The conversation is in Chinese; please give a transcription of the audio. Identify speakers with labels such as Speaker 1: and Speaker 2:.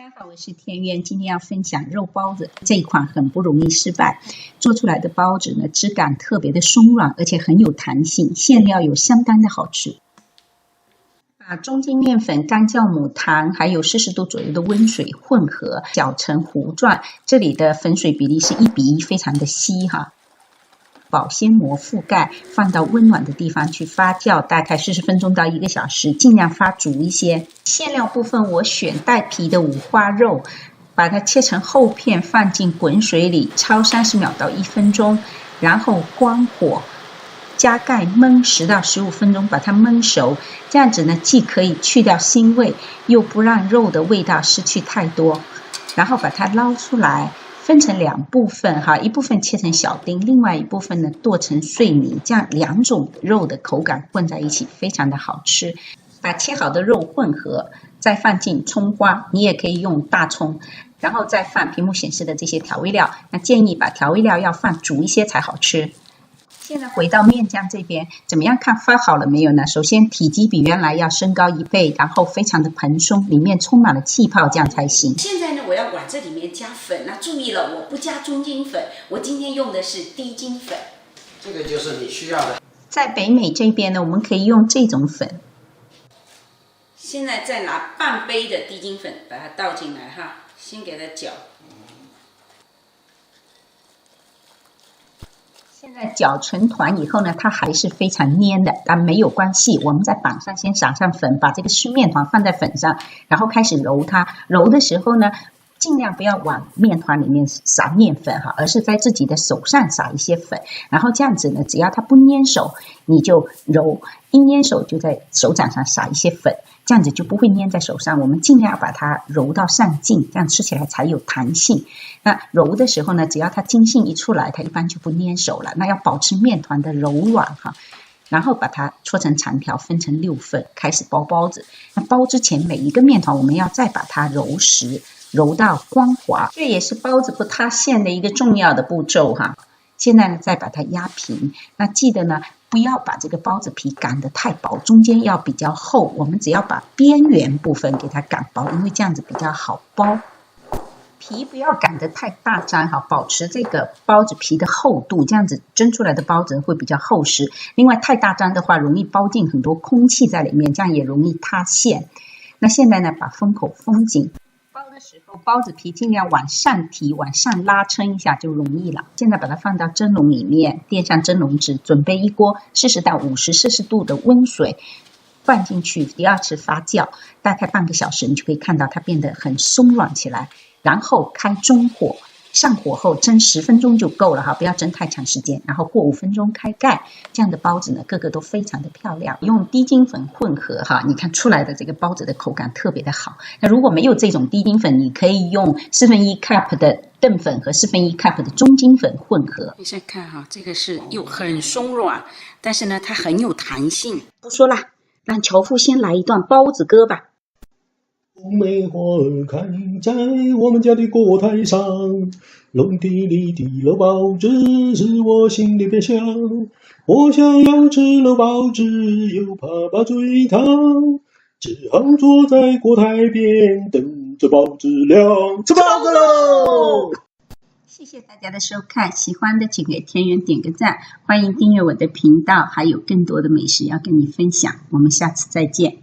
Speaker 1: 家好，我是田园，今天要分享肉包子这一款很不容易失败，做出来的包子呢，质感特别的松软，而且很有弹性，馅料有相当的好吃。把中筋面粉、干酵母、糖，还有40度左右的温水混合，搅成糊状。这里的粉水比例是1:1，非常的稀哈。保鲜膜覆盖，放到温暖的地方去发酵，大概40分钟到1个小时，尽量发足一些。馅料部分我选带皮的五花肉，把它切成厚片，放进滚水里焯30秒到1分钟，然后关火。加盖焖10到15分钟，把它焖熟。这样子呢，既可以去掉腥味，又不让肉的味道失去太多。然后把它捞出来，分成2部分哈，一部分切成小丁，另外一部分呢剁成碎泥，这样2种肉的口感混在一起，非常的好吃。把切好的肉混合，再放进葱花，你也可以用大葱，然后再放屏幕显示的这些调味料。那建议把调味料要放足一些才好吃。现在回到面浆这边，怎么样看发好了没有呢？首先体积比原来要升高1倍，然后非常的蓬松，里面充满了气泡，这样才行。
Speaker 2: 现在呢，我要往这里面加粉，那注意了，我不加中筋粉，我今天用的是低筋粉。
Speaker 3: 这个就是你需要的。
Speaker 1: 在北美这边呢，我们可以用这种粉。
Speaker 2: 现在再拿半杯的低筋粉，把它倒进来哈，先给它搅。
Speaker 1: 现在搅成团以后呢，它还是非常黏的，但没有关系。我们在板上先撒上粉，把这个湿面团放在粉上，然后开始揉它。揉的时候呢，尽量不要往面团里面撒面粉哈，而是在自己的手上撒一些粉。然后这样子呢，只要它不粘手，你就揉；一粘手就在手掌上撒一些粉，这样子就不会粘在手上。我们尽量把它揉到上劲，这样吃起来才有弹性。那揉的时候呢，只要它筋性一出来，它一般就不粘手了。那要保持面团的柔软哈，然后把它搓成长条，分成6份，开始包包子。那包之前，每一个面团我们要再把它揉实，揉到光滑，这也是包子不塌陷的一个重要的步骤哈。现在呢，再把它压平。那记得呢，不要把这个包子皮擀得太薄，中间要比较厚。我们只要把边缘部分给它擀薄，因为这样子比较好包。皮不要擀得太大张哈，保持这个包子皮的厚度，这样子蒸出来的包子会比较厚实。另外太大张的话，容易包进很多空气在里面，这样也容易塌陷。那现在呢，把封口封紧。包的时候，包子皮尽量往上提，往上拉撑一下就容易了。现在把它放到蒸笼里面，垫上蒸笼纸，准备一锅40到50摄氏度的温水，放进去第2次发酵，大概半个小时，你就可以看到它变得很松软起来。然后开中火，上火后蒸10分钟就够了哈，不要蒸太长时间。然后过5分钟开盖，这样的包子呢，个个都非常的漂亮。用低筋粉混合哈，你看出来的这个包子的口感特别的好。那如果没有这种低筋粉，你可以用1/4 cup 的淀粉和1/4 cup 的中筋粉混合。
Speaker 2: 你先看哈，这个是又很松软，但是呢，它很有弹性。
Speaker 1: 不说啦，让樵夫先来一段包子歌吧。
Speaker 4: 梅花儿开在我们家的锅台上，笼屉里的肉包子是我心里边想。我想要吃肉包子，又怕把嘴烫，只好坐在锅台边等着包子凉。吃包子喽！
Speaker 1: 谢谢大家的收看，喜欢的请给田园点个赞，欢迎订阅我的频道，还有更多的美食要跟你分享。我们下次再见。